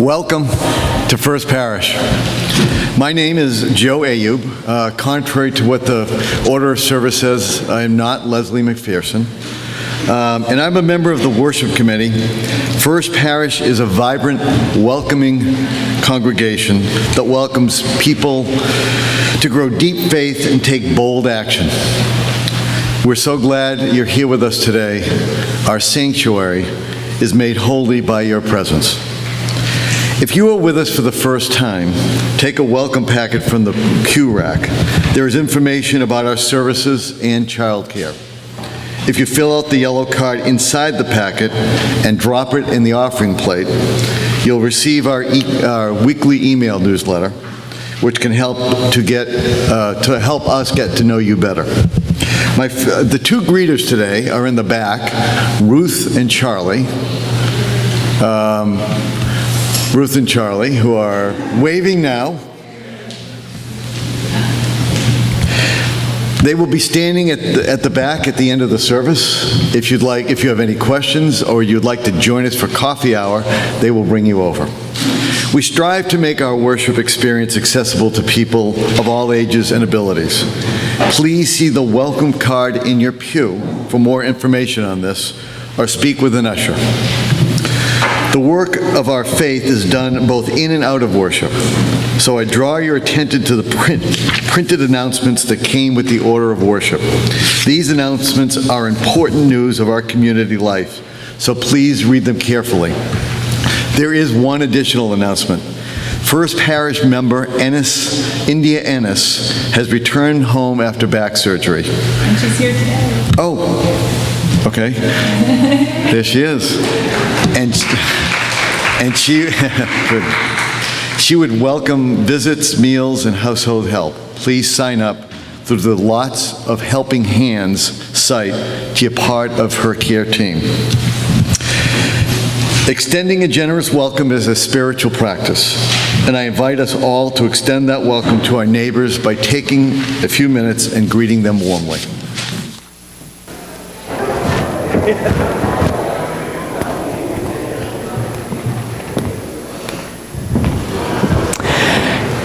Welcome to First Parish. My name is Joe Ayub. Contrary to what the order of service says, I am not Leslie McPherson. And I'm a member of the worship committee. First Parish is a vibrant, welcoming congregation that welcomes people to grow deep faith and take bold action. We're so glad you're here with us today. Our sanctuary is made holy by your presence. If you are with us for the first time, take a welcome packet from the pew rack. There is information about our services and childcare. If you fill out the yellow card inside the packet and drop it in the offering plate, you'll receive our weekly email newsletter, which can help to help us get to know you better. The two greeters today are in the back, Ruth and Charlie. Ruth and Charlie, who are waving now. They will be standing at the back at the end of the service. If you have any questions or you'd like to join us for coffee hour, they will bring you over. We strive to make our worship experience accessible to people of all ages and abilities. Please see the welcome card in your pew for more information on this, or speak with an usher. The work of our faith is done both in and out of worship. So I draw your attention to the printed announcements that came with the order of worship. These announcements are important news of our community life, so please read them carefully. There is one additional announcement. First Parish member India Ennis has returned home after back surgery. And she's here today. Oh, okay. There she is. And she, good. She would welcome visits, meals, and household help. Please sign up through the Lots of Helping Hands site to be a part of her care team. Extending a generous welcome is a spiritual practice, and I invite us all to extend that welcome to our neighbors by taking a few minutes and greeting them warmly.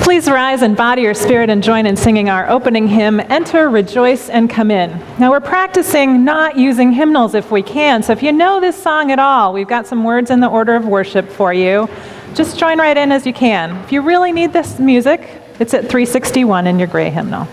Please rise and body your spirit and join in singing our opening hymn, Enter, Rejoice, and Come In. Now we're practicing not using hymnals if we can, so if you know this song at all, we've got some words in the order of worship for you. Just join right in as you can. If you really need this music, it's at 361 in your gray hymnal.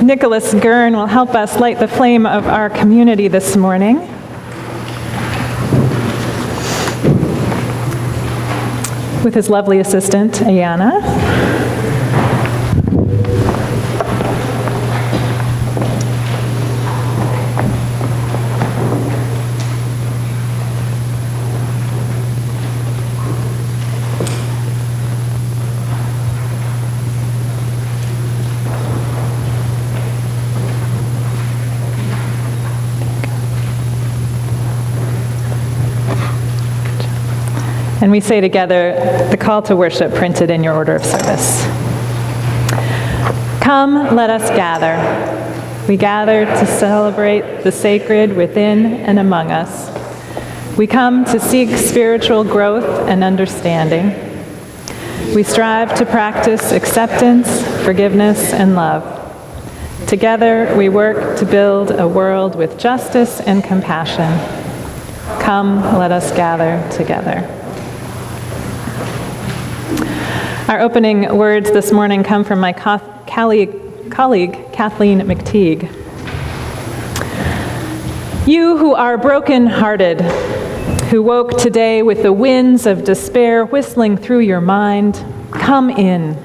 Nicholas Gurn will help us light the flame of our community this morning. With his lovely assistant, Ayana. And we say together the call to worship printed in your order of service. Come, let us gather. We gather to celebrate the sacred within and among us. We come to seek spiritual growth and understanding. We strive to practice acceptance, forgiveness, and love. Together, we work to build a world with justice and compassion. Come, let us gather together. Our opening words this morning come from my colleague, Kathleen McTeague. You who are broken-hearted, who woke today with the winds of despair whistling through your mind, come in.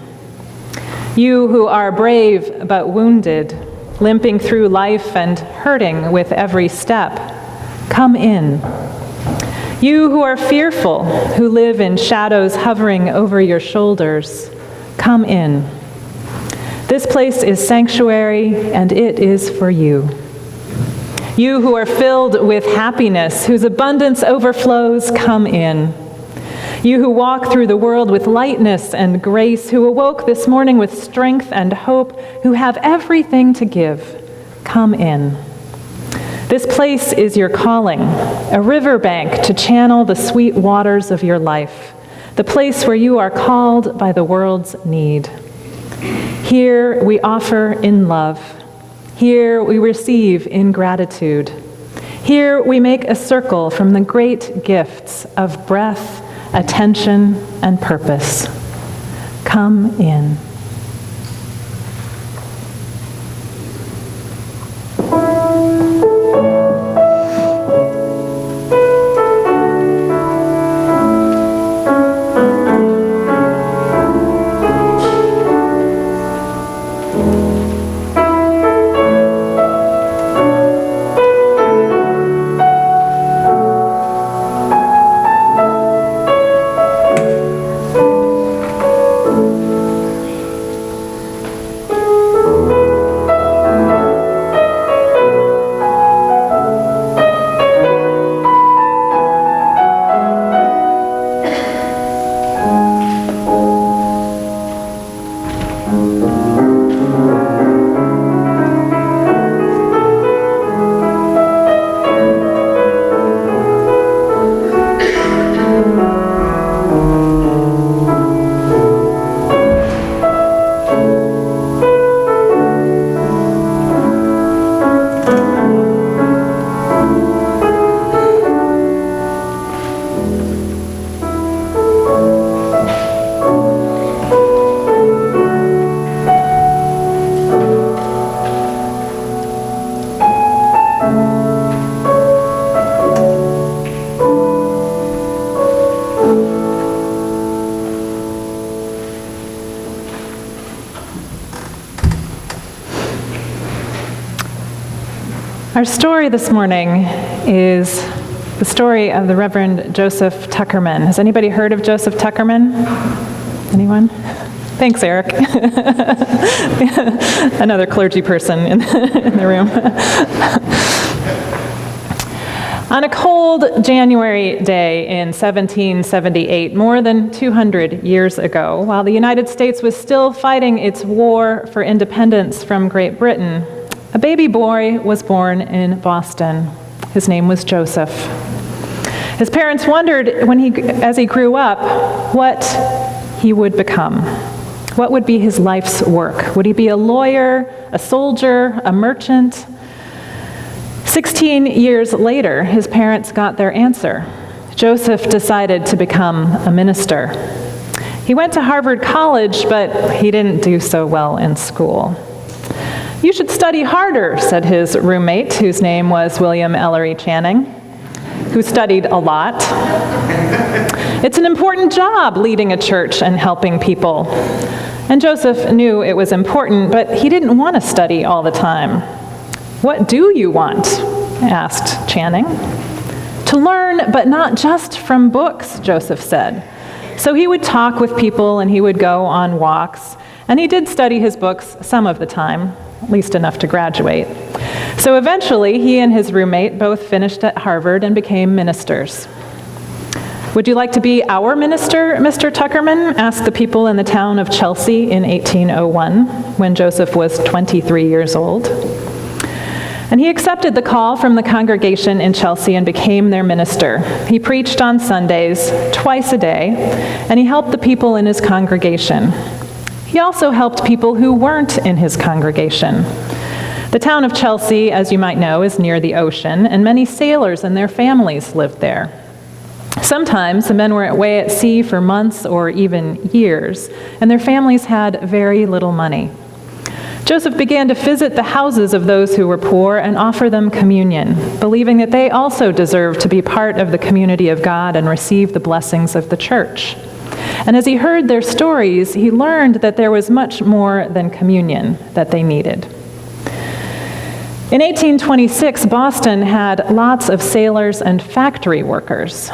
You who are brave but wounded, limping through life and hurting with every step, Come in. You who are fearful, who live in shadows hovering over your shoulders, come in. This place is sanctuary, and it is for you. You who are filled with happiness, whose abundance overflows, come in. You who walk through the world with lightness and grace, who awoke this morning with strength and hope, who have everything to give, come in. This place is your calling, a riverbank to channel the sweet waters of your life, the place where you are called by the world's need. Here we offer in love. Here we receive in gratitude. Here we make a circle from the great gifts of breath, attention, and purpose. Come in. Our story this morning is the story of the Reverend Joseph Tuckerman. Has anybody heard of Joseph Tuckerman? Anyone? Thanks, Eric. Another clergy person in the room. On a cold January day in 1778, more than 200 years ago, while the United States was still fighting its war for independence from Great Britain, a baby boy was born in Boston. His name was Joseph. His parents wondered as he grew up what he would become. What would be his life's work? Would he be a lawyer, a soldier, a merchant? 16 years later, his parents got their answer. Joseph decided to become a minister. He went to Harvard College, but he didn't do so well in school. "You should study harder," said his roommate, whose name was William Ellery Channing, who studied a lot. "It's an important job leading a church and helping people." And Joseph knew it was important, but he didn't want to study all the time. "What do you want?" asked Channing. "To learn, but not just from books," Joseph said. So he would talk with people and he would go on walks, and he did study his books some of the time, at least enough to graduate. So eventually, he and his roommate both finished at Harvard and became ministers. "Would you like to be our minister, Mr. Tuckerman?" asked the people in the town of Chelsea in 1801, when Joseph was 23 years old. And he accepted the call from the congregation in Chelsea and became their minister. He preached on Sundays, twice a day, and he helped the people in his congregation. He also helped people who weren't in his congregation. The town of Chelsea, as you might know, is near the ocean, and many sailors and their families lived there. Sometimes the men were away at sea for months or even years, and their families had very little money. Joseph began to visit the houses of those who were poor and offer them communion, believing that they also deserved to be part of the community of God and receive the blessings of the church. And as he heard their stories, he learned that there was much more than communion that they needed. In 1826, Boston had lots of sailors and factory workers.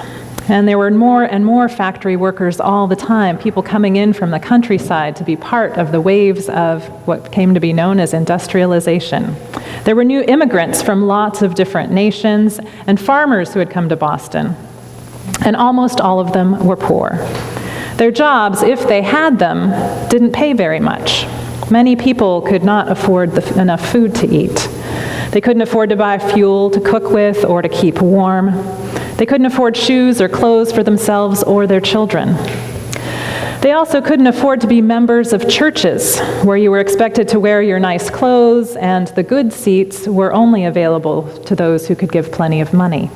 And there were more and more factory workers all the time, people coming in from the countryside to be part of the waves of what came to be known as industrialization. There were new immigrants from lots of different nations and farmers who had come to Boston. And almost all of them were poor. Their jobs, if they had them, didn't pay very much. Many people could not afford enough food to eat. They couldn't afford to buy fuel to cook with or to keep warm. They couldn't afford shoes or clothes for themselves or their children. They also couldn't afford to be members of churches, where you were expected to wear your nice clothes, and the good seats were only available to those who could give plenty of money.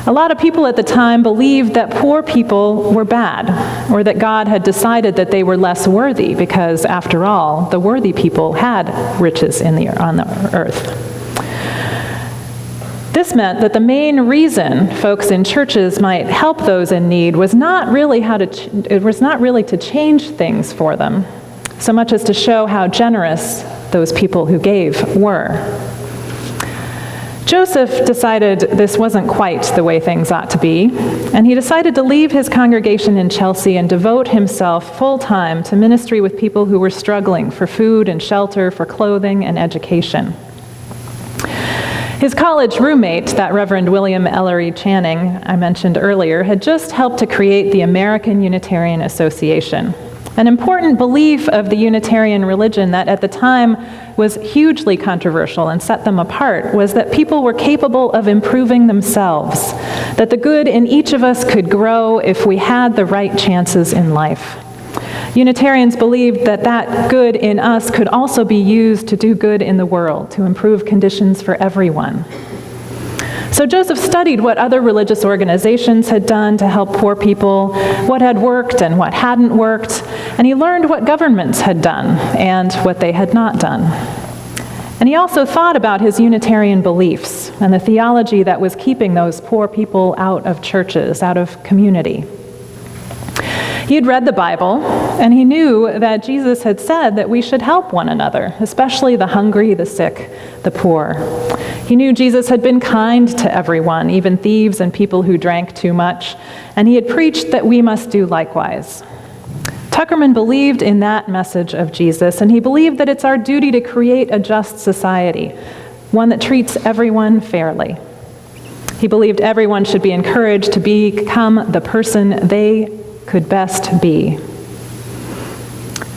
A lot of people at the time believed that poor people were bad, or that God had decided that they were less worthy because, after all, the worthy people had riches on the earth. This meant that the main reason folks in churches might help those in need was not really to change things for them, so much as to show how generous those people who gave were. Joseph decided this wasn't quite the way things ought to be, and he decided to leave his congregation in Chelsea and devote himself full-time to ministry with people who were struggling for food and shelter, for clothing and education. His college roommate, that Reverend William Ellery Channing I mentioned earlier, had just helped to create the American Unitarian Association, an important belief of the Unitarian religion that at the time was hugely controversial and set them apart was that people were capable of improving themselves, that the good in each of us could grow if we had the right chances in life. Unitarians believed that that good in us could also be used to do good in the world, to improve conditions for everyone. So Joseph studied what other religious organizations had done to help poor people, what had worked and what hadn't worked, and he learned what governments had done and what they had not done. And he also thought about his Unitarian beliefs and the theology that was keeping those poor people out of churches, out of community. He had read the Bible, and he knew that Jesus had said that we should help one another, especially the hungry, the sick, the poor. He knew Jesus had been kind to everyone, even thieves and people who drank too much, and he had preached that we must do likewise. Tuckerman believed in that message of Jesus, and he believed that it's our duty to create a just society, one that treats everyone fairly. He believed everyone should be encouraged to become the person they could best be,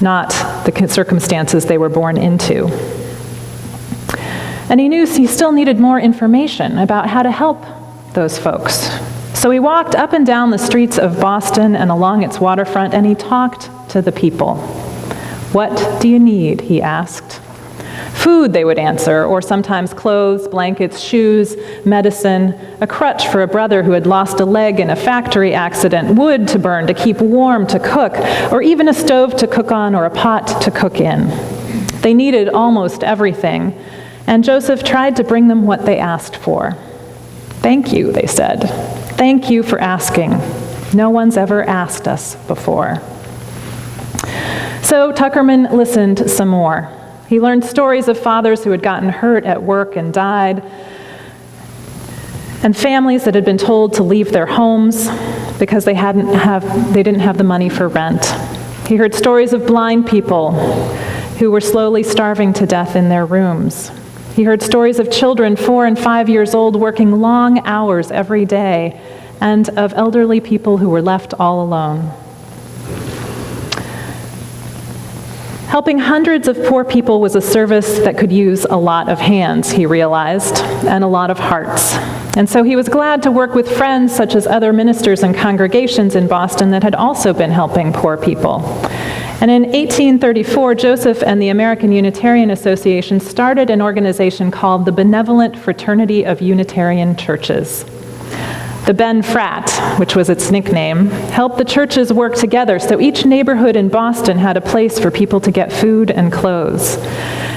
not the circumstances they were born into. And he knew he still needed more information about how to help those folks. So he walked up and down the streets of Boston and along its waterfront, and he talked to the people. "What do you need?" he asked. Food, they would answer, or sometimes clothes, blankets, shoes, medicine, a crutch for a brother who had lost a leg in a factory accident, wood to burn, to keep warm, to cook, or even a stove to cook on or a pot to cook in. They needed almost everything, and Joseph tried to bring them what they asked for. "Thank you," they said. "Thank you for asking. No one's ever asked us before." So Tuckerman listened some more. He learned stories of fathers who had gotten hurt at work and died, and families that had been told to leave their homes because they didn't have the money for rent. He heard stories of blind people who were slowly starving to death in their rooms. He heard stories of children 4 and 5 years old working long hours every day, and of elderly people who were left all alone. Helping hundreds of poor people was a service that could use a lot of hands, he realized, and a lot of hearts. And so he was glad to work with friends such as other ministers and congregations in Boston that had also been helping poor people. And in 1834, Joseph and the American Unitarian Association started an organization called the Benevolent Fraternity of Unitarian Churches. The Ben Frat, which was its nickname, helped the churches work together so each neighborhood in Boston had a place for people to get food and clothes.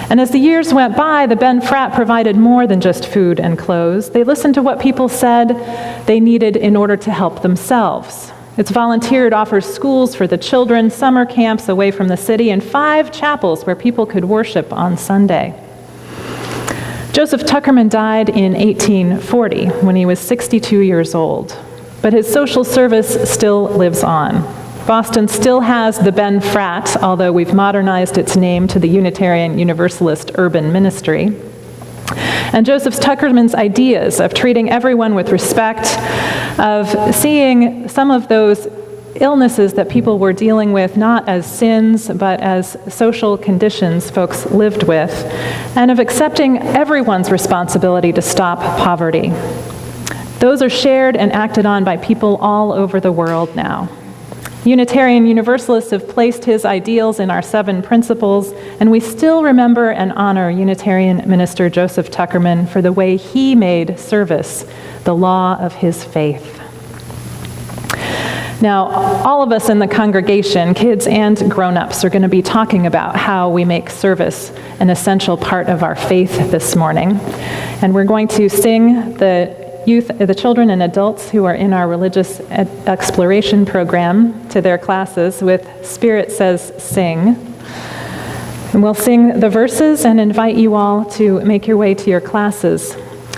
And as the years went by, the Ben Frat provided more than just food and clothes. They listened to what people said they needed in order to help themselves. It's volunteered, offers schools for the children, summer camps away from the city, and 5 chapels where people could worship on Sunday. Joseph Tuckerman died in 1840 when he was 62 years old, but his social service still lives on. Boston still has the Ben Frat, although we've modernized its name to the Unitarian Universalist Urban Ministry. And Joseph Tuckerman's ideas of treating everyone with respect, of seeing some of those illnesses that people were dealing with not as sins, but as social conditions folks lived with, and of accepting everyone's responsibility to stop poverty. Those are shared and acted on by people all over the world now. Unitarian Universalists have placed his ideals in our 7 principles, and we still remember and honor Unitarian minister Joseph Tuckerman for the way he made service the law of his faith. Now, all of us in the congregation, kids and grown-ups, are going to be talking about how we make service an essential part of our faith this morning. And we're going to sing the children and adults who are in our religious exploration program to their classes with Spirit Says Sing. And we'll sing the verses and invite you all to make your way to your classes.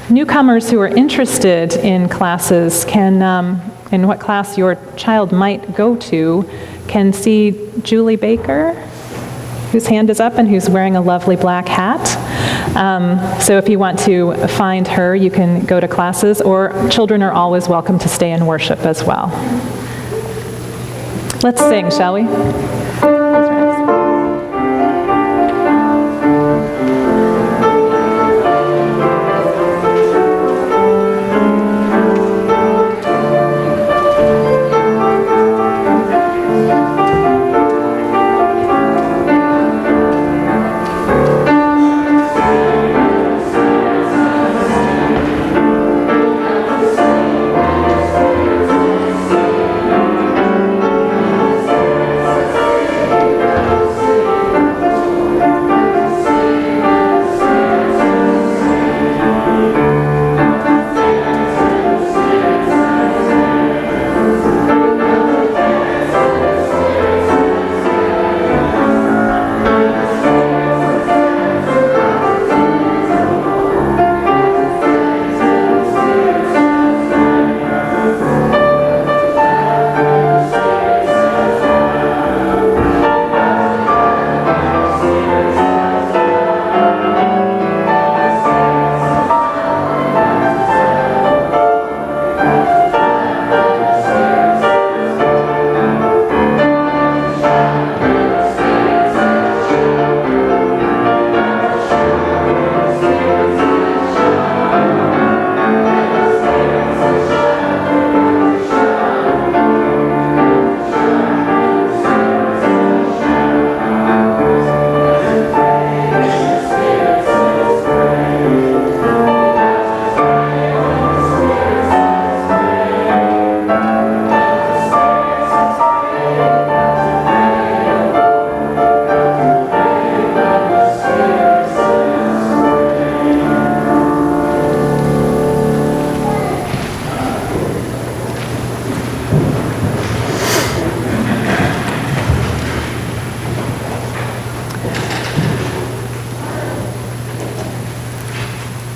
Newcomers who are interested in classes can, in what class your child might go to, can see Julie Baker, whose hand is up and who's wearing a lovely black hat. So if you want to find her, you can go to classes, or children are always welcome to stay and worship as well. Let's sing, shall we?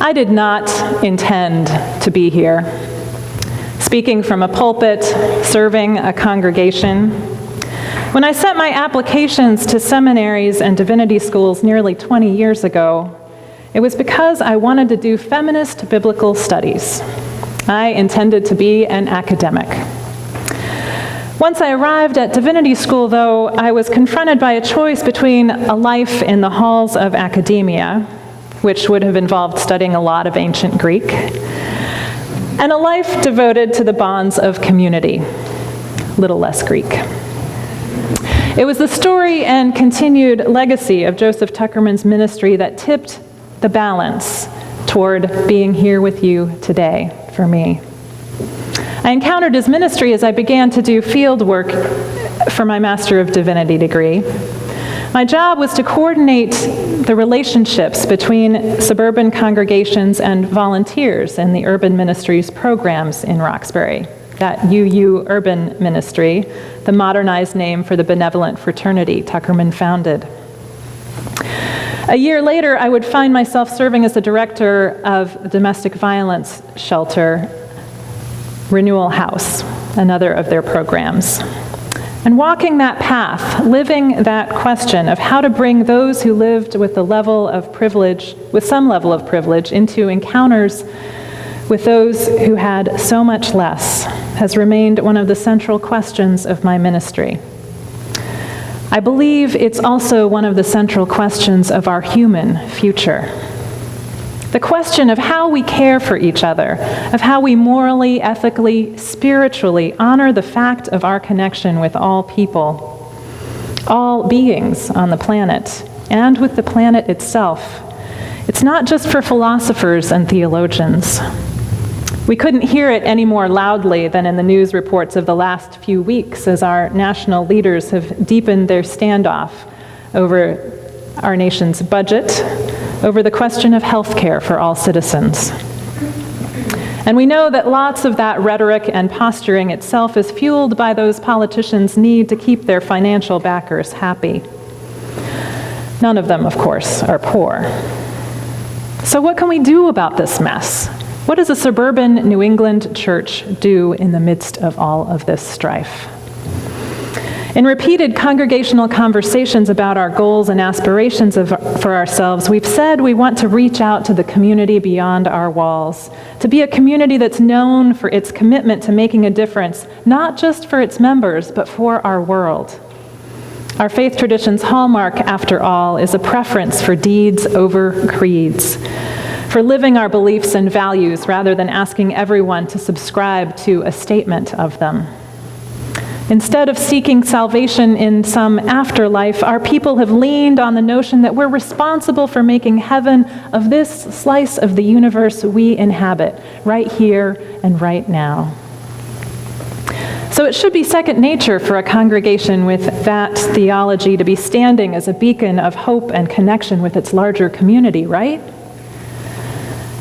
I did not intend to be here, speaking from a pulpit, serving a congregation. When I sent my applications to seminaries and divinity schools nearly 20 years ago, it was because I wanted to do feminist biblical studies. I intended to be an academic. Once I arrived at divinity school, though, I was confronted by a choice between a life in the halls of academia, which would have involved studying a lot of ancient Greek, and a life devoted to the bonds of community, little less Greek. It was the story and continued legacy of Joseph Tuckerman's ministry that tipped the balance toward being here with you today for me. I encountered his ministry as I began to do field work for my Master of Divinity degree. My job was to coordinate the relationships between suburban congregations and volunteers in the urban ministries programs in Roxbury, that UU Urban Ministry, the modernized name for the benevolent fraternity Tuckerman founded. A year later, I would find myself serving as the director of a domestic violence shelter, Renewal House, another of their programs. And walking that path, living that question of how to bring those who lived with some level of privilege into encounters with those who had so much less, has remained one of the central questions of my ministry. I believe it's also one of the central questions of our human future. The question of how we care for each other, of how we morally, ethically, spiritually honor the fact of our connection with all people, all beings on the planet, and with the planet itself. It's not just for philosophers and theologians. We couldn't hear it any more loudly than in the news reports of the last few weeks as our national leaders have deepened their standoff over our nation's budget, over the question of health care for all citizens. And we know that lots of that rhetoric and posturing itself is fueled by those politicians' need to keep their financial backers happy. None of them, of course, are poor. So what can we do about this mess? What does a suburban New England church do in the midst of all of this strife? In repeated congregational conversations about our goals and aspirations for ourselves, we've said we want to reach out to the community beyond our walls, to be a community that's known for its commitment to making a difference, not just for its members, but for our world. Our faith tradition's hallmark, after all, is a preference for deeds over creeds, for living our beliefs and values rather than asking everyone to subscribe to a statement of them. Instead of seeking salvation in some afterlife, our people have leaned on the notion that we're responsible for making heaven of this slice of the universe we inhabit, right here and right now. So it should be second nature for a congregation with that theology to be standing as a beacon of hope and connection with its larger community, right?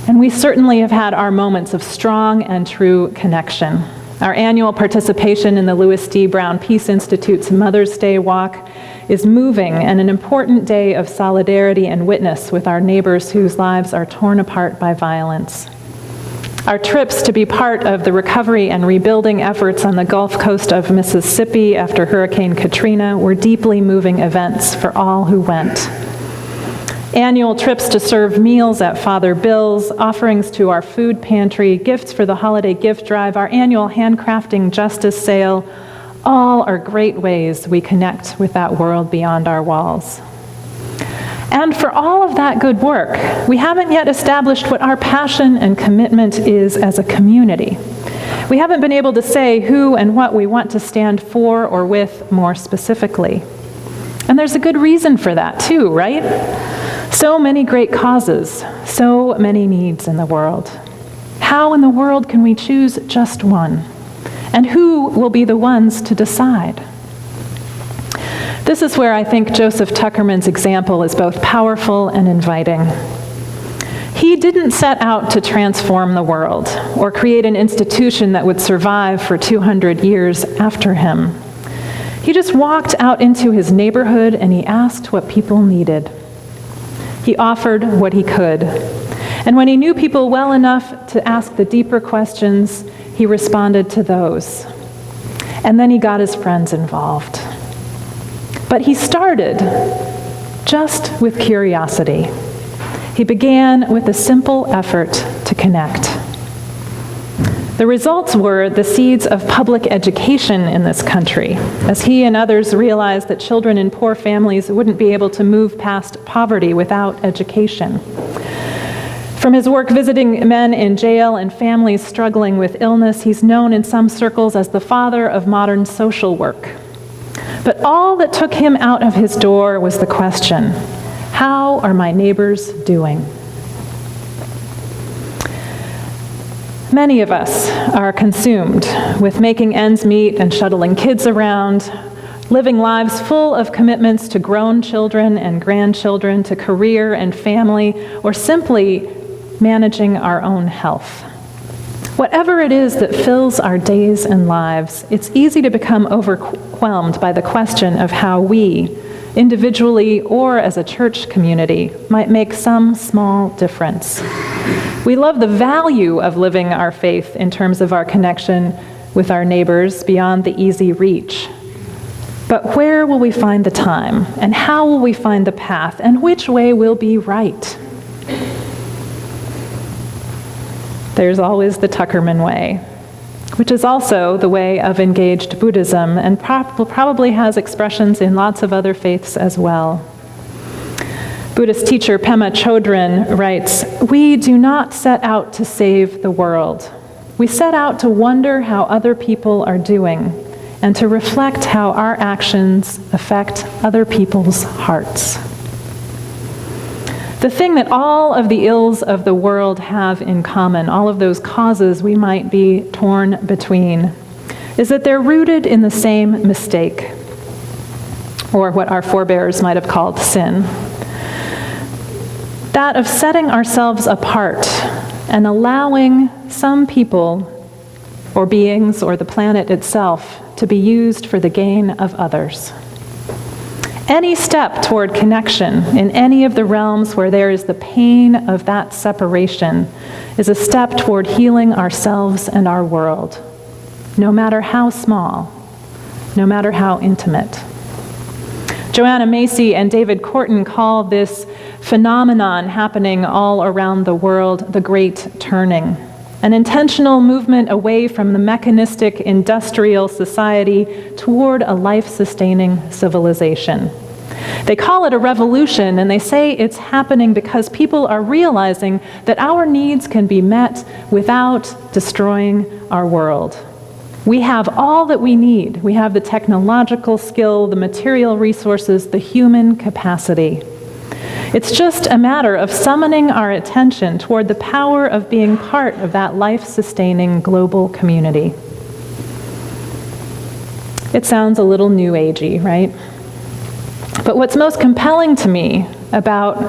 And we certainly have had our moments of strong and true connection. Our annual participation in the Louis D. Brown Peace Institute's Mother's Day Walk is moving and an important day of solidarity and witness with our neighbors whose lives are torn apart by violence. Our trips to be part of the recovery and rebuilding efforts on the Gulf Coast of Mississippi after Hurricane Katrina were deeply moving events for all who went. Annual trips to serve meals at Father Bill's, offerings to our food pantry, gifts for the holiday gift drive, our annual handcrafting justice sale, all are great ways we connect with that world beyond our walls. And for all of that good work, we haven't yet established what our passion and commitment is as a community. We haven't been able to say who and what we want to stand for or with more specifically. And there's a good reason for that too, right? So many great causes, so many needs in the world. How in the world can we choose just one? And who will be the ones to decide? This is where I think Joseph Tuckerman's example is both powerful and inviting. He didn't set out to transform the world or create an institution that would survive for 200 years after him. He just walked out into his neighborhood and he asked what people needed. He offered what he could. And when he knew people well enough to ask the deeper questions, he responded to those. And then he got his friends involved. But he started just with curiosity. He began with a simple effort to connect. The results were the seeds of public education in this country, as he and others realized that children in poor families wouldn't be able to move past poverty without education. From his work visiting men in jail and families struggling with illness, he's known in some circles as the father of modern social work. But all that took him out of his door was the question, how are my neighbors doing? Many of us are consumed with making ends meet and shuttling kids around, living lives full of commitments to grown children and grandchildren, to career and family, or simply managing our own health. Whatever it is that fills our days and lives, it's easy to become overwhelmed by the question of how we, individually or as a church community, might make some small difference. We love the value of living our faith in terms of our connection with our neighbors beyond the easy reach. But where will we find the time? And how will we find the path? And which way will be right? There's always the Tuckerman way, which is also the way of engaged Buddhism and probably has expressions in lots of other faiths as well. Buddhist teacher Pema Chodron writes, "We do not set out to save the world. We set out to wonder how other people are doing and to reflect how our actions affect other people's hearts." The thing that all of the ills of the world have in common, all of those causes we might be torn between, is that they're rooted in the same mistake, or what our forebears might have called sin. That of setting ourselves apart and allowing some people or beings or the planet itself to be used for the gain of others. Any step toward connection in any of the realms where there is the pain of that separation is a step toward healing ourselves and our world, no matter how small, no matter how intimate. Joanna Macy and David Corton call this phenomenon happening all around the world the Great Turning, an intentional movement away from the mechanistic industrial society toward a life-sustaining civilization. They call it a revolution, and they say it's happening because people are realizing that our needs can be met without destroying our world. We have all that we need. We have the technological skill, the material resources, the human capacity. It's just a matter of summoning our attention toward the power of being part of that life-sustaining global community. It sounds a little new agey, right? But what's most compelling to me about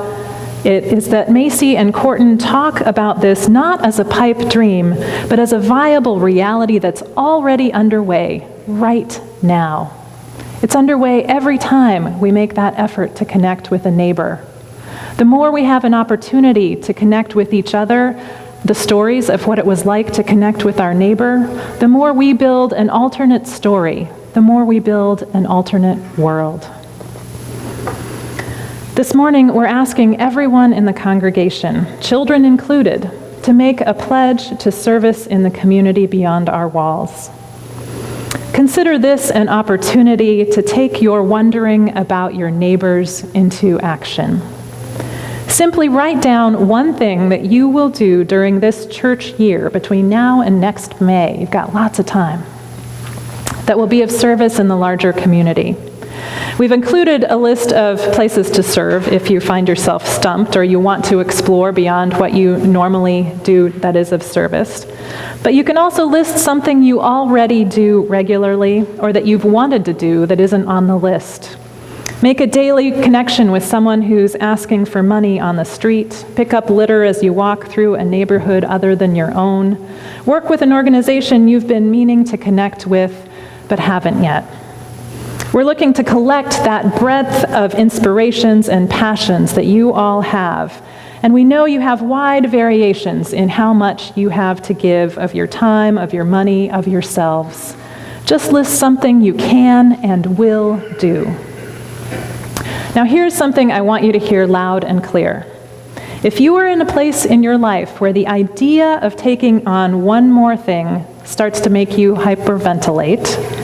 it is that Macy and Corton talk about this not as a pipe dream, but as a viable reality that's already underway right now. It's underway every time we make that effort to connect with a neighbor. The more we have an opportunity to connect with each other, the stories of what it was like to connect with our neighbor, the more we build an alternate story, the more we build an alternate world. This morning, we're asking everyone in the congregation, children included, to make a pledge to service in the community beyond our walls. Consider this an opportunity to take your wondering about your neighbors into action. Simply write down one thing that you will do during this church year between now and next May. You've got lots of time. That will be of service in the larger community. We've included a list of places to serve if you find yourself stumped or you want to explore beyond what you normally do that is of service. But you can also list something you already do regularly or that you've wanted to do that isn't on the list. Make a daily connection with someone who's asking for money on the street. Pick up litter as you walk through a neighborhood other than your own. Work with an organization you've been meaning to connect with but haven't yet. We're looking to collect that breadth of inspirations and passions that you all have. And we know you have wide variations in how much you have to give of your time, of your money, of yourselves. Just list something you can and will do. Now here's something I want you to hear loud and clear. If you are in a place in your life where the idea of taking on one more thing starts to make you hyperventilate,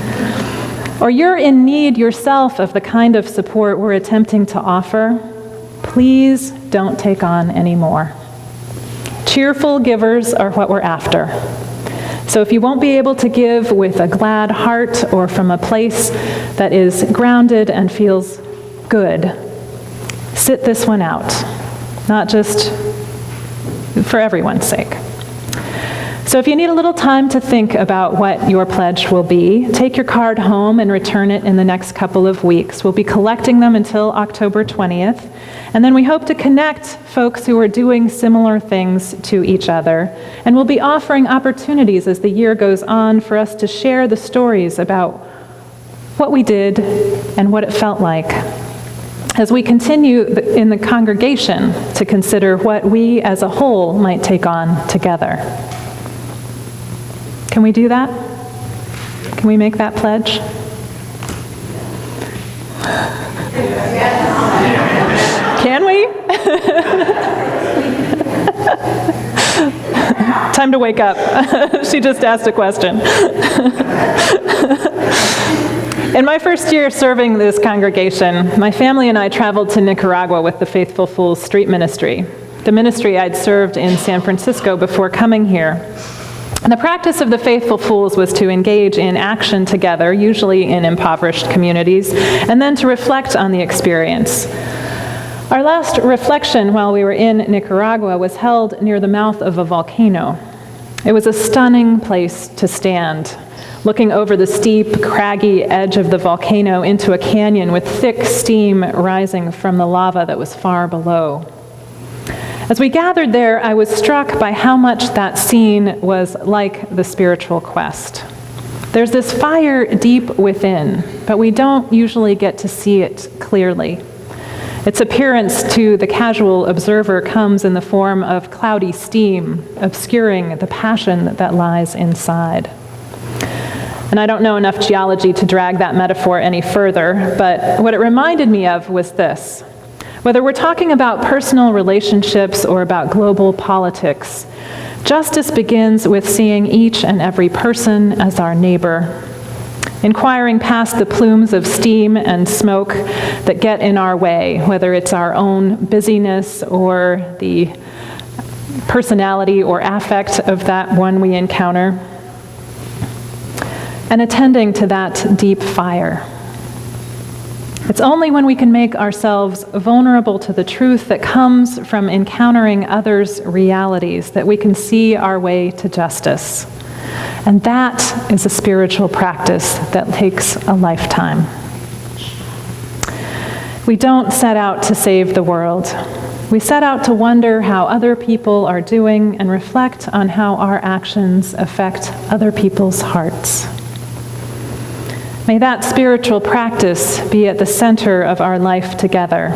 or you're in need yourself of the kind of support we're attempting to offer, please don't take on any more. Cheerful givers are what we're after. So if you won't be able to give with a glad heart or from a place that is grounded and feels good, sit this one out, not just for everyone's sake. So if you need a little time to think about what your pledge will be, take your card home and return it in the next couple of weeks. We'll be collecting them until October 20th, and then we hope to connect folks who are doing similar things to each other, and we'll be offering opportunities as the year goes on for us to share the stories about what we did and what it felt like, as we continue in the congregation to consider what we as a whole might take on together. Can we do that? Can we make that pledge? Can we? Time to wake up. She just asked a question. In my first year serving this congregation, my family and I traveled to Nicaragua with the Faithful Fools Street Ministry, the ministry I'd served in San Francisco before coming here. And the practice of the Faithful Fools was to engage in action together, usually in impoverished communities, and then to reflect on the experience. Our last reflection while we were in Nicaragua was held near the mouth of a volcano. It was a stunning place to stand, looking over the steep, craggy edge of the volcano into a canyon with thick steam rising from the lava that was far below. As we gathered there, I was struck by how much that scene was like the spiritual quest. There's this fire deep within, but we don't usually get to see it clearly. Its appearance to the casual observer comes in the form of cloudy steam, obscuring the passion that lies inside. And I don't know enough geology to drag that metaphor any further, but what it reminded me of was this. Whether we're talking about personal relationships or about global politics, justice begins with seeing each and every person as our neighbor, inquiring past the plumes of steam and smoke that get in our way, whether it's our own busyness or the personality or affect of that one we encounter, and attending to that deep fire. It's only when we can make ourselves vulnerable to the truth that comes from encountering others' realities that we can see our way to justice. And that is a spiritual practice that takes a lifetime. We don't set out to save the world. We set out to wonder how other people are doing and reflect on how our actions affect other people's hearts. May that spiritual practice be at the center of our life together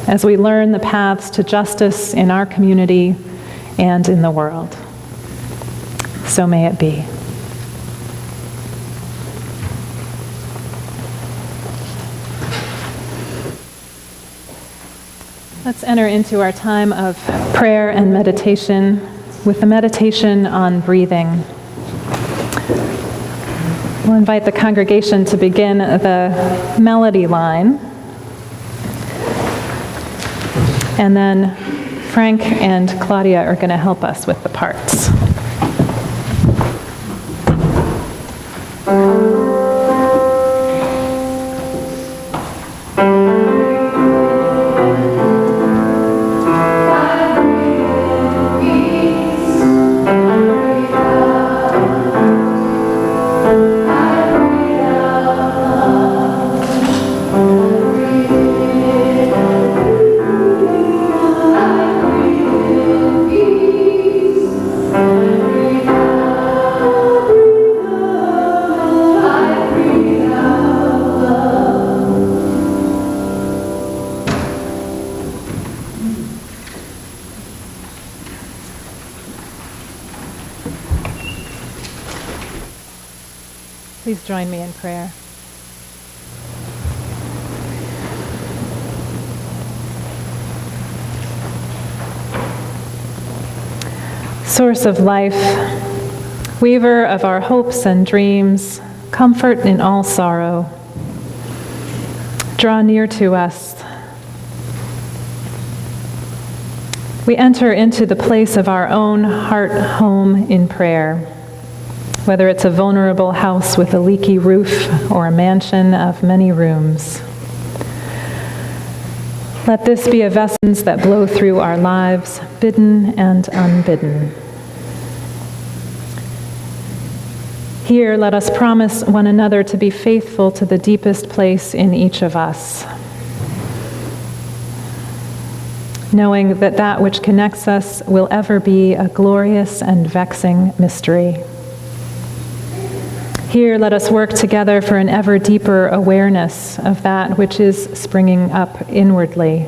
as we learn the paths to justice in our community and in the world. So may it be. Let's enter into our time of prayer and meditation with the meditation on breathing. We'll invite the congregation to begin the melody line. And then Frank and Claudia are going to help us with the parts. Please join me in prayer. Source of life, weaver of our hopes and dreams, comfort in all sorrow, draw near to us. We enter into the place of our own heart home in prayer, whether it's a vulnerable house with a leaky roof or a mansion of many rooms. Let this be a vessel that blow through our lives, bidden and unbidden. Here, let us promise one another to be faithful to the deepest place in each of us, knowing that that which connects us will ever be a glorious and vexing mystery. Here, let us work together for an ever deeper awareness of that which is springing up inwardly,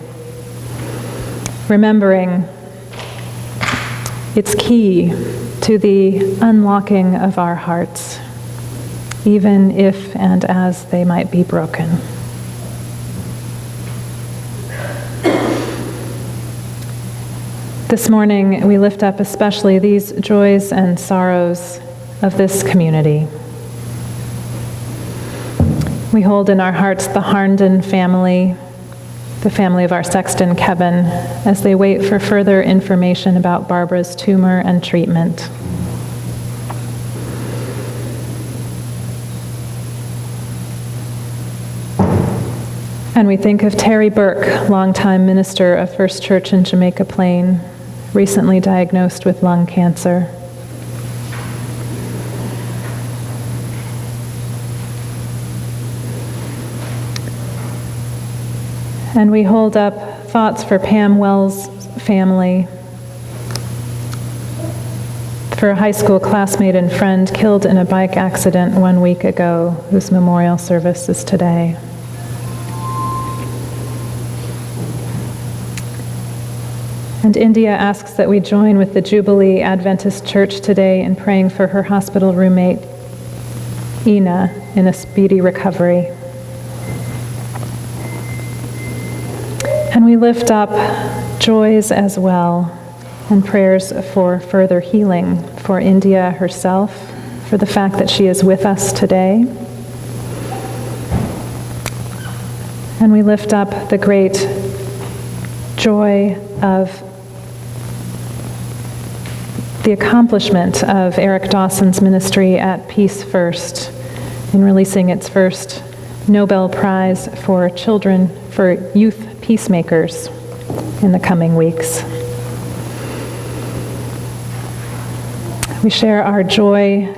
remembering it's key to the unlocking of our hearts, even if and as they might be broken. This morning, we lift up especially these joys and sorrows of this community. We hold in our hearts the Harnden family, the family of our sexton Kevin, as they wait for further information about Barbara's tumor and treatment. And we think of Terry Burke, longtime minister of First Church in Jamaica Plain, recently diagnosed with lung cancer. And we hold up thoughts for Pam Wells' family, for a high school classmate and friend killed in a bike accident 1 week ago, whose memorial service is today. And India asks that we join with the Jubilee Adventist Church today in praying for her hospital roommate, Ina, in a speedy recovery. And we lift up joys as well, and prayers for further healing for India herself, for the fact that she is with us today. And we lift up the great joy of the accomplishment of Eric Dawson's ministry at Peace First in releasing its first Nobel Prize for children, for youth peacemakers in the coming weeks. We share our joy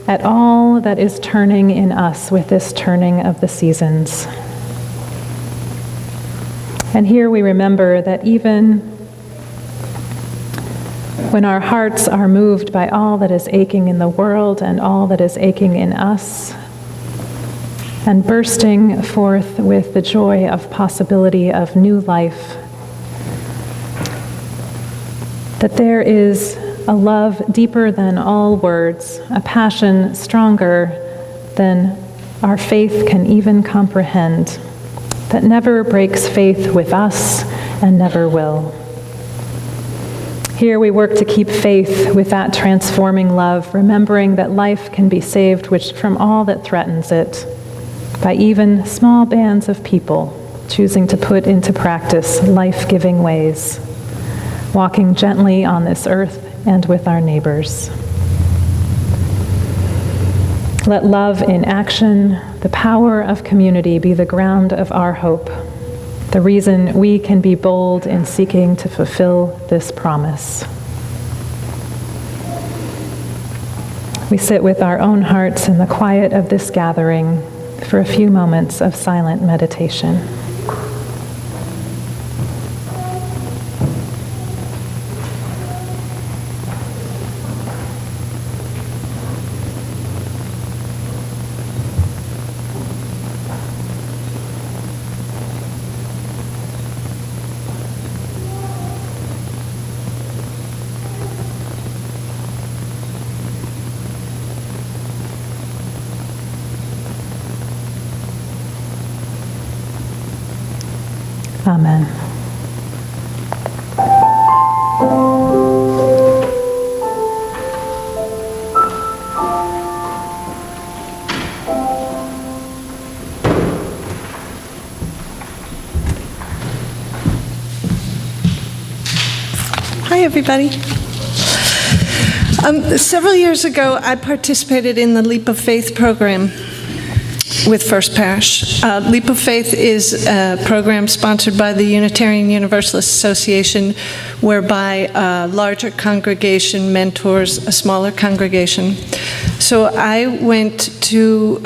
at all that is turning in us with this turning of the seasons. And here we remember that even when our hearts are moved by all that is aching in the world and all that is aching in us, and bursting forth with the joy of possibility of new life, that there is a love deeper than all words, a passion stronger than our faith can even comprehend, that never breaks faith with us and never will. Here we work to keep faith with that transforming love, remembering that life can be saved from all that threatens it, by even small bands of people choosing to put into practice life-giving ways, walking gently on this earth and with our neighbors. Let love in action, the power of community, be the ground of our hope, the reason we can be bold in seeking to fulfill this promise. We sit with our own hearts in the quiet of this gathering for a few moments of silent meditation. Amen. Hi, everybody. Several years ago, I participated in the Leap of Faith program with First Parish. Leap of Faith is a program sponsored by the Unitarian Universalist Association, whereby a larger congregation mentors a smaller congregation. So I went to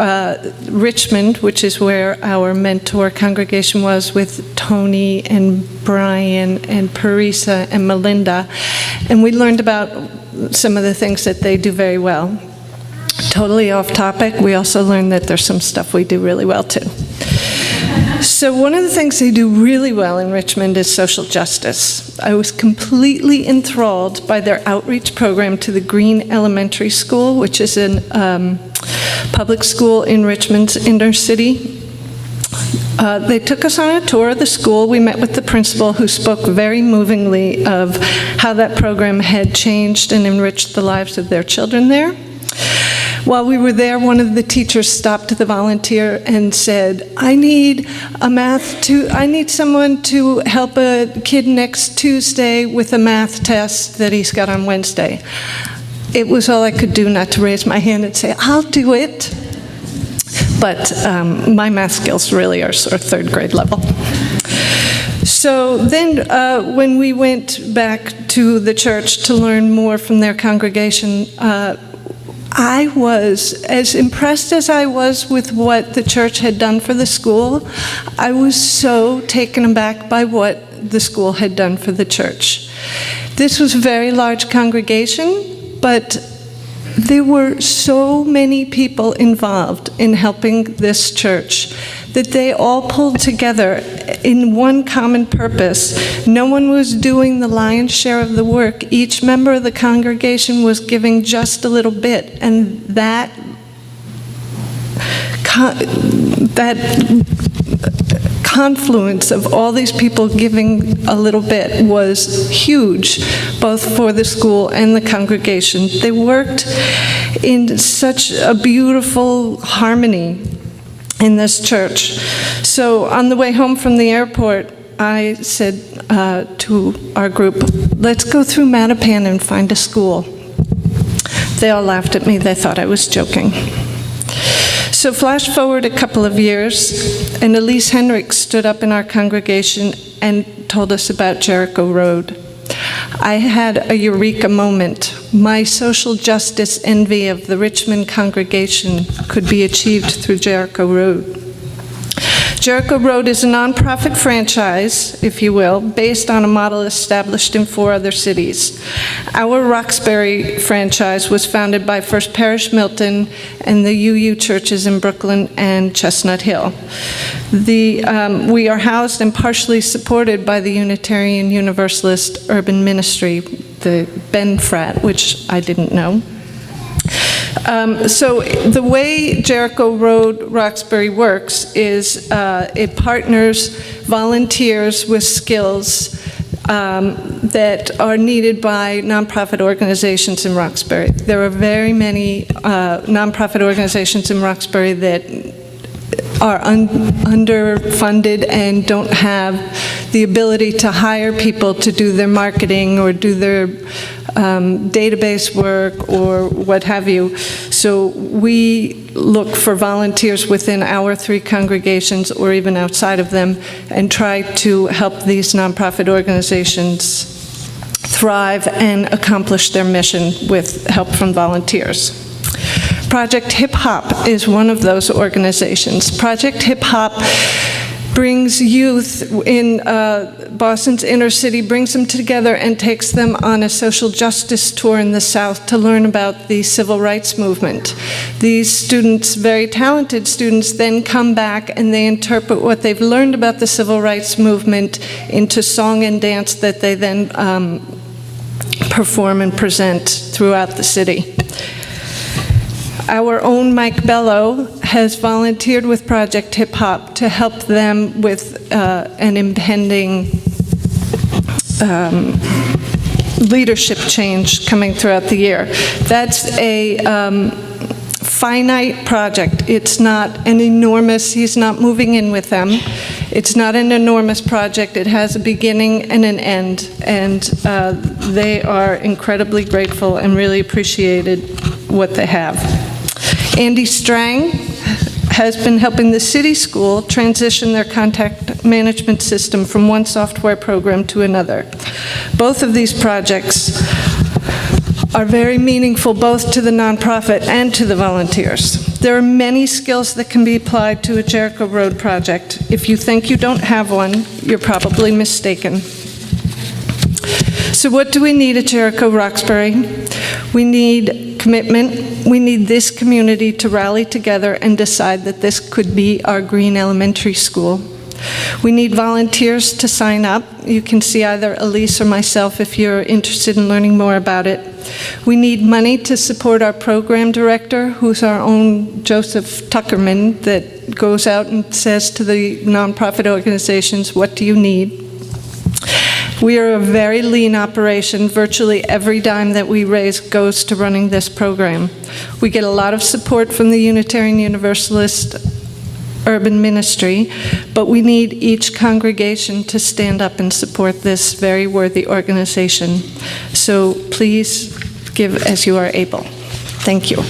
Richmond, which is where our mentor congregation was, with Tony and Brian and Parisa and Melinda, and we learned about some of the things that they do very well. Totally off topic, we also learned that there's some stuff we do really well too. So one of the things they do really well in Richmond is social justice. I was completely enthralled by their outreach program to the Green Elementary School, which is a public school in Richmond's inner city. They took us on a tour of the school. We met with the principal, who spoke very movingly of how that program had changed and enriched the lives of their children there. While we were there, one of the teachers stopped the volunteer and said, I need someone to help a kid next Tuesday with a math test that he's got on Wednesday. It was all I could do not to raise my hand and say, I'll do it. But my math skills really are sort of third grade level. So then when we went back to the church to learn more from their congregation, I was, as impressed as I was with what the church had done for the school, I was so taken aback by what the school had done for the church. This was a very large congregation, but there were so many people involved in helping this church that they all pulled together in one common purpose. No one was doing the lion's share of the work. Each member of the congregation was giving just a little bit, and that confluence of all these people giving a little bit was huge, both for the school and the congregation. They worked in such a beautiful harmony in this church. So on the way home from the airport, I said to our group, let's go through Mattapan and find a school. They all laughed at me. They thought I was joking. So flash forward a couple of years, and Elise Henrik stood up in our congregation and told us about Jericho Road. I had a eureka moment. My social justice envy of the Richmond congregation could be achieved through Jericho Road. Jericho Road is a nonprofit franchise, if you will, based on a model established in 4 other cities. Our Roxbury franchise was founded by First Parish, Milton, and the UU churches in Brooklyn and Chestnut Hill. We are housed and partially supported by the Unitarian Universalist Urban Ministry, the Ben Frat, which I didn't know. So the way Jericho Road Roxbury works is it partners volunteers with skills that are needed by nonprofit organizations in Roxbury. There are very many nonprofit organizations in Roxbury that are underfunded and don't have the ability to hire people to do their marketing or do their database work or what have you. So we look for volunteers within our 3 congregations or even outside of them and try to help these nonprofit organizations thrive and accomplish their mission with help from volunteers. Project Hip Hop is one of those organizations. Project Hip Hop brings youth in Boston's inner city, brings them together and takes them on a social justice tour in the South to learn about the civil rights movement. These students, very talented students, then come back and they interpret what they've learned about the civil rights movement into song and dance that they then perform and present throughout the city. Our own Mike Bello has volunteered with Project Hip Hop to help them with an impending leadership change coming throughout the year. That's a finite project. It's not an enormous, he's not moving in with them. It's not an enormous project. It has a beginning and an end, and they are incredibly grateful and really appreciated what they have. Andy Strang has been helping the city school transition their contact management system from one software program to another. Both of these projects are very meaningful both to the nonprofit and to the volunteers. There are many skills that can be applied to a Jericho Road project. If you think you don't have one, you're probably mistaken. So what do we need at Jericho Roxbury? We need commitment. We need this community to rally together and decide that this could be our green elementary school. We need volunteers to sign up. You can see either Elise or myself if you're interested in learning more about it. We need money to support our program director, who's our own Joseph Tuckerman, that goes out and says to the nonprofit organizations, what do you need? We are a very lean operation. Virtually every dime that we raise goes to running this program. We get a lot of support from the Unitarian Universalist urban ministry, but we need each congregation to stand up and support this very worthy organization. So please give as you are able. Thank you.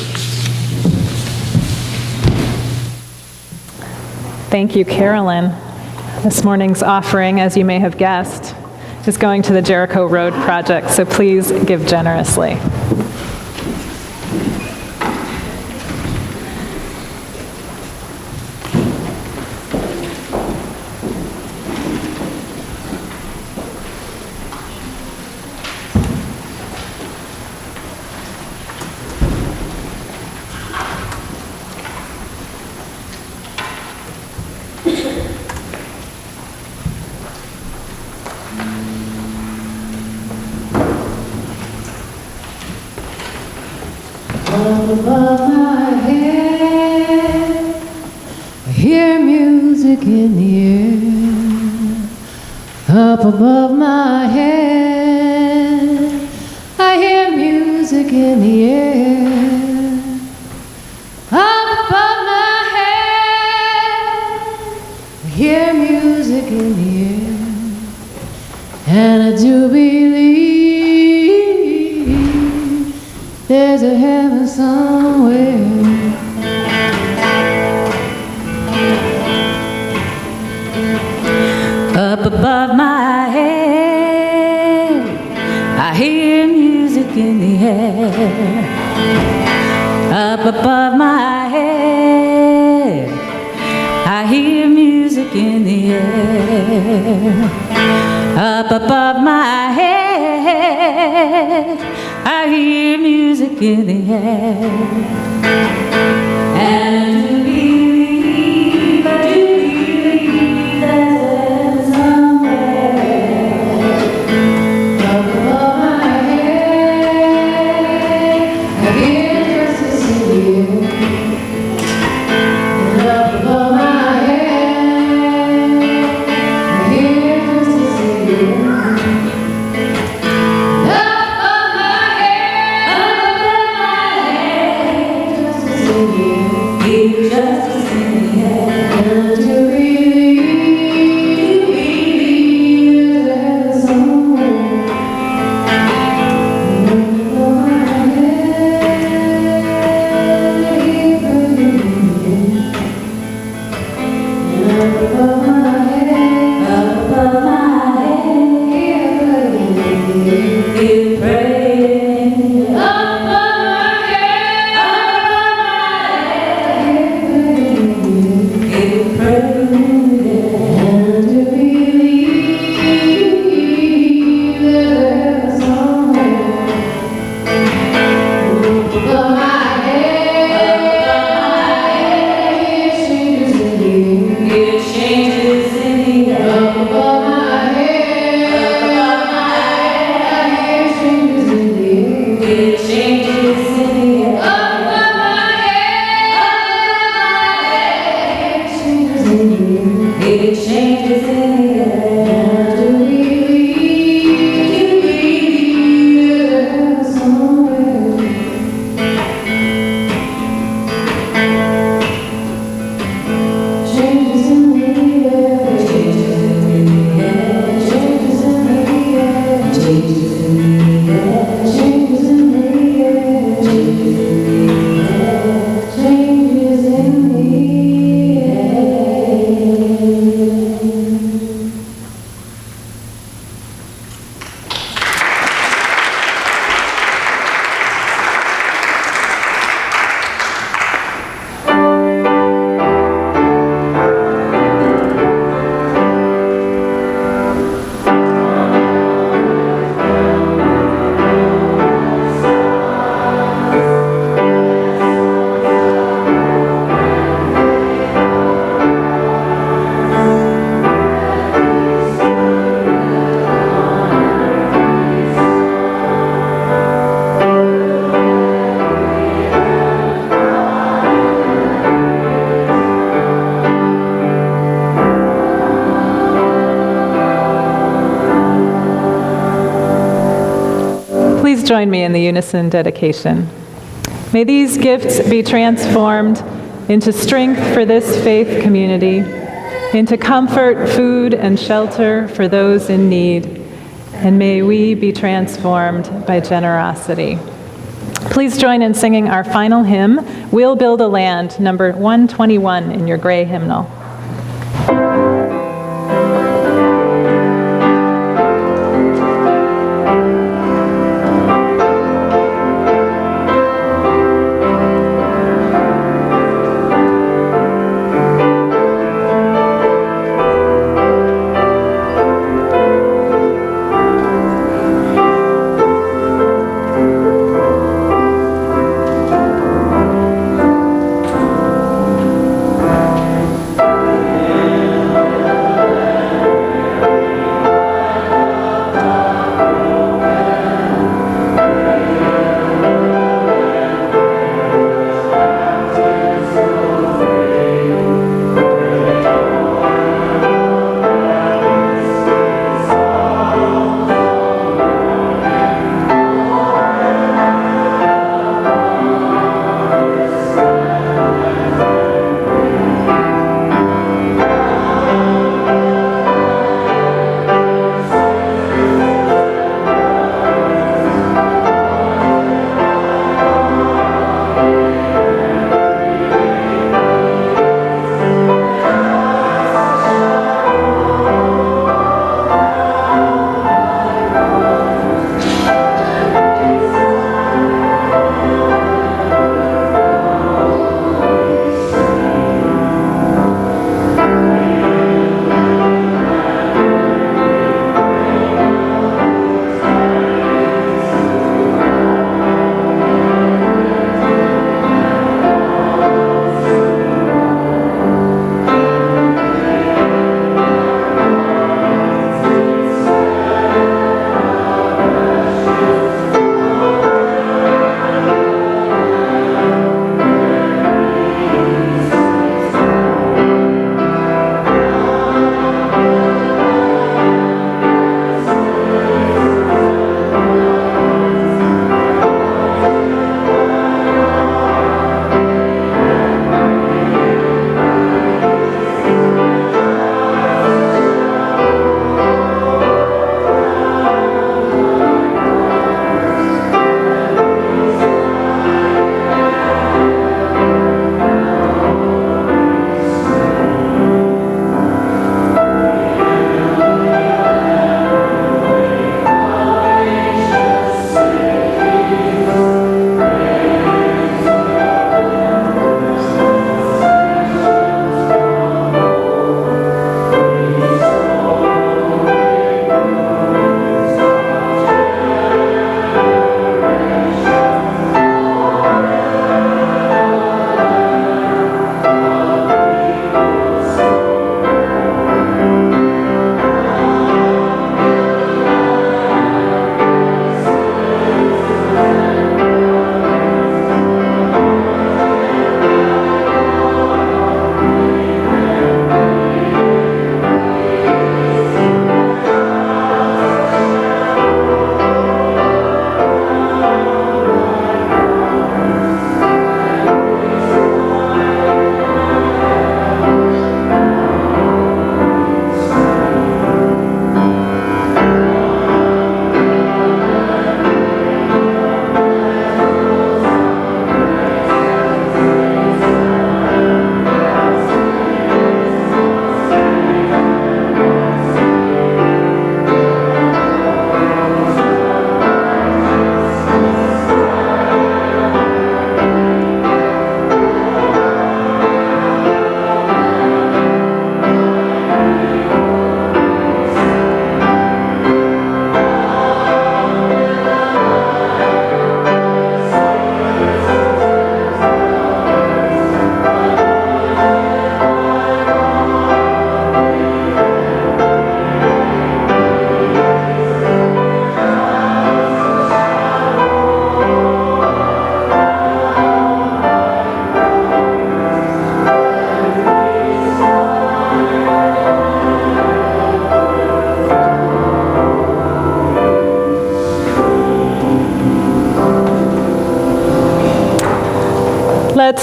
Thank you, Carolyn. This morning's offering, as you may have guessed, is going to the Jericho Road project, so please give generously. Above my head, I hear music in the air. Up above my head, I hear music in the air. Up above my head, I hear music in the air. And I do believe there's a heaven somewhere. Up above my head, I hear music in the air. Up above my head, I hear music in the air. Up above my head, I hear music in the air. And I do believe there's somewhere. Up above my head, I hear justice in the air. And up above my head, I hear justice in the air. join me in the unison dedication. May these gifts be transformed into strength for this faith community, into comfort, food, and shelter for those in need, and may we be transformed by generosity. Please join in singing our final hymn, We'll Build a Land, number 121 in your gray hymnal.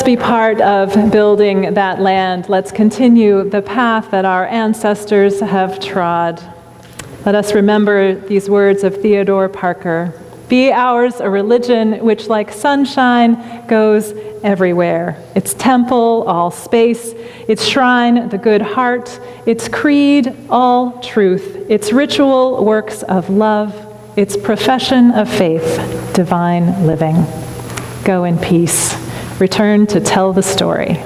be part of building that land. Let's continue the path that our ancestors have trod. Let us remember these words of Theodore Parker. Be ours a religion which, like sunshine, goes everywhere. Its temple, all space. Its shrine, the good heart. Its creed, all truth. Its ritual, works of love. Its profession of faith, divine living. Go in peace. Return to tell the story.